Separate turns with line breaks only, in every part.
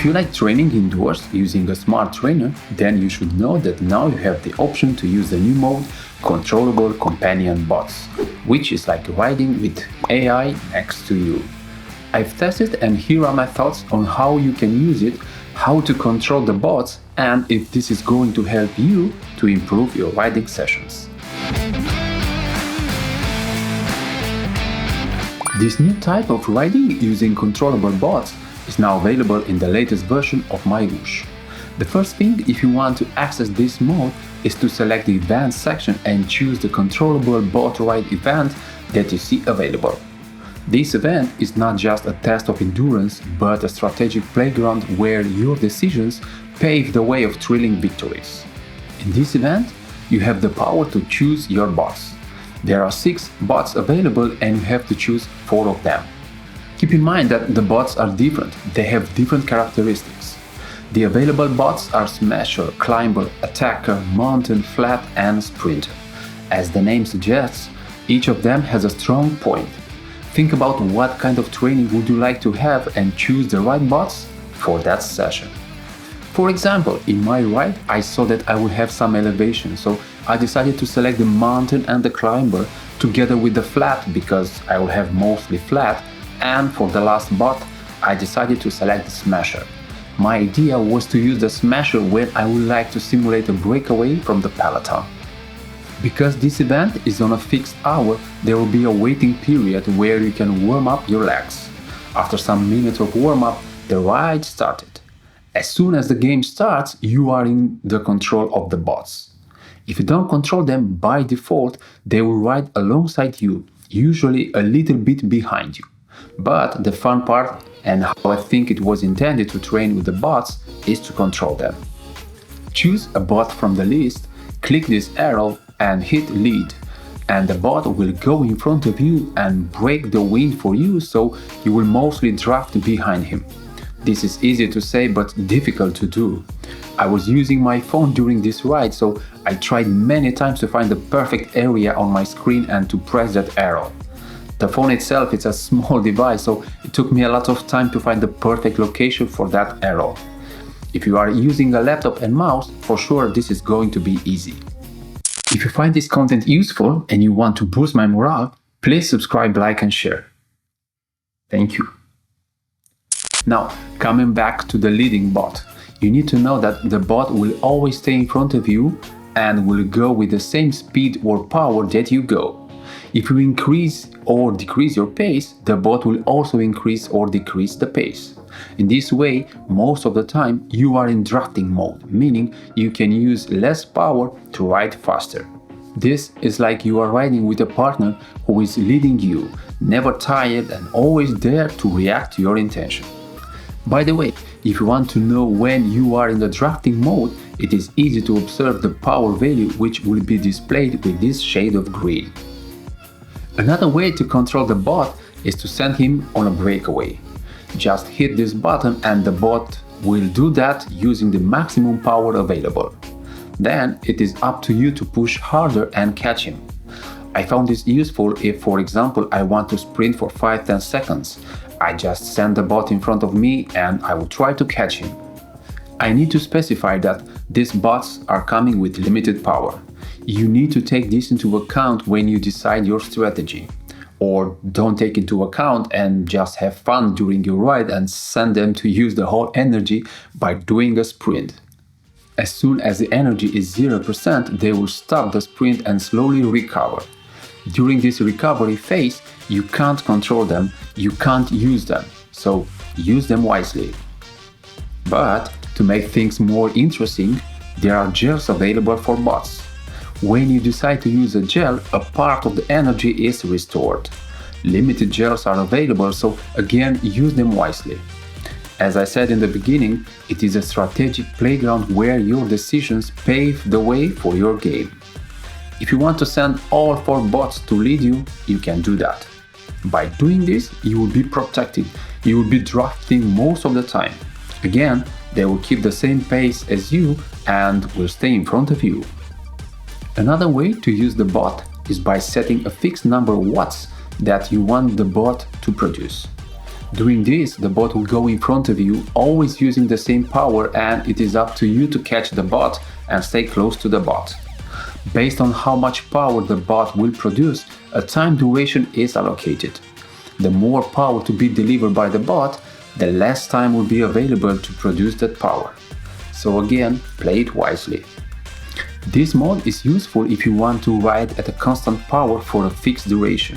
If you like training indoors using a smart trainer, then you should know that now you have the option to use the new mode Controllable Companion Bots, which is like riding with AI next to you. I've tested and here are my thoughts on how you can use it, how to control the bots, and if this is going to help you to improve your riding sessions. This new type of riding using controllable bots is now available in the latest version of Mywhoosh. The first thing, if you want to access this mode, is to select the event section and choose the controllable bot ride event that you see available. This event is not just a test of endurance, but a strategic playground where your decisions pave the way of thrilling victories. In this event, you have the power to choose your bots. There are 6 bots available and you have to choose 4 of them. Keep in mind that the bots are different, they have different characteristics. The available bots are Smasher, Climber, Attacker, Mountain, Flat and Sprinter. As the name suggests, each of them has a strong point. Think about what kind of training would you like to have and choose the right bots for that session. For example, in my ride, I saw that I would have some elevation, so I decided to select the Mountain and the Climber together with the Flat because I will have mostly flat, and for the last bot, I decided to select the Smasher. My idea was to use the Smasher when I would like to simulate a breakaway from the peloton. Because this event is on a fixed hour, there will be a waiting period where you can warm up your legs. After some minutes of warm-up, the ride started. As soon as the game starts, you are in the control of the bots. If you don't control them by default, they will ride alongside you, usually a little bit behind you. But the fun part, and how I think it was intended to train with the bots, is to control them. Choose a bot from the list, click this arrow and hit lead, and the bot will go in front of you and break the wind for you, so you will mostly draft behind him. This is easy to say but difficult to do. I was using my phone during this ride, so I tried many times to find the perfect area on my screen and to press that arrow. The phone itself is a small device, so it took me a lot of time to find the perfect location for that arrow. If you are using a laptop and mouse, for sure this is going to be easy. If you find this content useful and you want to boost my morale, please subscribe, like and share. Thank you. Now, coming back to the leading bot, you need to know that the bot will always stay in front of you and will go with the same speed or power that you go. If you increase or decrease your pace, the bot will also increase or decrease the pace. In this way, most of the time you are in drafting mode, meaning you can use less power to ride faster. This is like you are riding with a partner who is leading you, never tired and always there to react to your intention. By the way, if you want to know when you are in the drafting mode, it is easy to observe the power value which will be displayed with this shade of green. Another way to control the bot is to send him on a breakaway. Just hit this button and the bot will do that using the maximum power available. Then it is up to you to push harder and catch him. I found this useful if, for example, I want to sprint for 5-10 seconds. I just send the bot in front of me and I will try to catch him. I need to specify that these bots are coming with limited power. You need to take this into account when you decide your strategy. Or don't take into account and just have fun during your ride and send them to use the whole energy by doing a sprint. As soon as the energy is 0%, they will stop the sprint and slowly recover. During this recovery phase, you can't control them, you can't use them, so use them wisely. But to make things more interesting, there are gels available for bots. When you decide to use a gel, a part of the energy is restored. Limited gels are available, so again, use them wisely. As I said in the beginning, it is a strategic playground where your decisions pave the way for your game. If you want to send all 4 bots to lead you, you can do that. By doing this, you will be protected, you will be drafting most of the time. Again, they will keep the same pace as you and will stay in front of you. Another way to use the bot is by setting a fixed number of watts that you want the bot to produce. Doing this, the bot will go in front of you, always using the same power, and it is up to you to catch the bot and stay close to the bot. Based on how much power the bot will produce, a time duration is allocated. The more power to be delivered by the bot, the less time will be available to produce that power. So again, play it wisely. This mode is useful if you want to ride at a constant power for a fixed duration.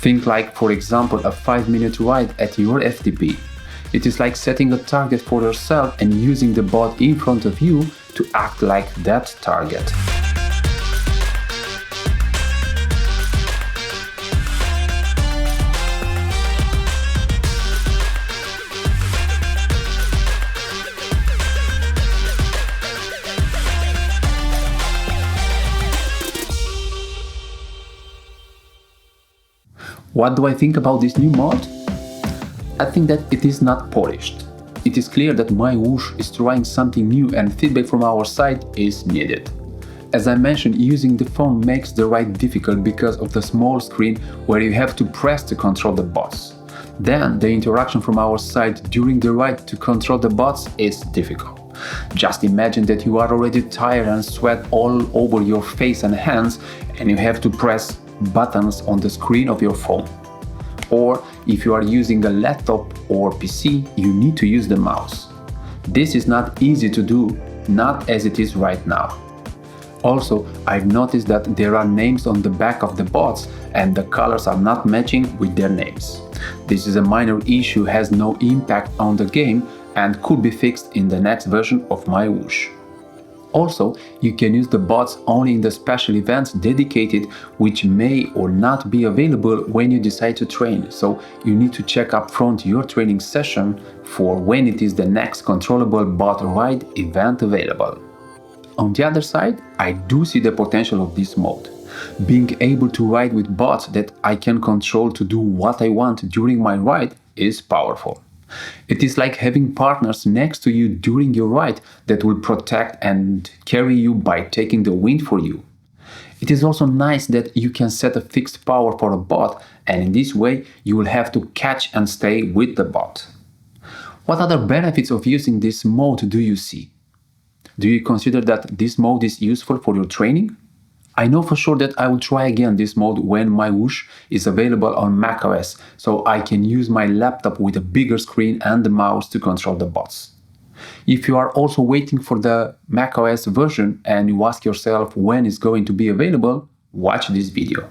Think like, for example, a 5-minute ride at your FTP. It is like setting a target for yourself and using the bot in front of you to act like that target. What do I think about this new mod? I think that it is not polished. It is clear that Mywhoosh is trying something new and feedback from our side is needed. As I mentioned, using the phone makes the ride difficult because of the small screen where you have to press to control the bots. Then the interaction from our side during the ride to control the bots is difficult. Just imagine that you are already tired and sweat all over your face and hands and you have to press buttons on the screen of your phone. Or if you are using a laptop or PC, you need to use the mouse. This is not easy to do, not as it is right now. Also, I've noticed that there are names on the back of the bots and the colors are not matching with their names. This is a minor issue, has no impact on the game and could be fixed in the next version of Mywhoosh. Also, you can use the bots only in the special events dedicated, which may or not be available when you decide to train, so you need to check up front your training session for when it is the next controllable bot ride event available. On the other side, I do see the potential of this mode. Being able to ride with bots that I can control to do what I want during my ride is powerful. It is like having partners next to you during your ride that will protect and carry you by taking the wind for you. It is also nice that you can set a fixed power for a bot, and in this way you will have to catch and stay with the bot. What other benefits of using this mode do you see? Do you consider that this mode is useful for your training? I know for sure that I will try again this mode when Mywhoosh is available on macOS, so I can use my laptop with a bigger screen and the mouse to control the bots. If you are also waiting for the macOS version and you ask yourself when it's going to be available, watch this video.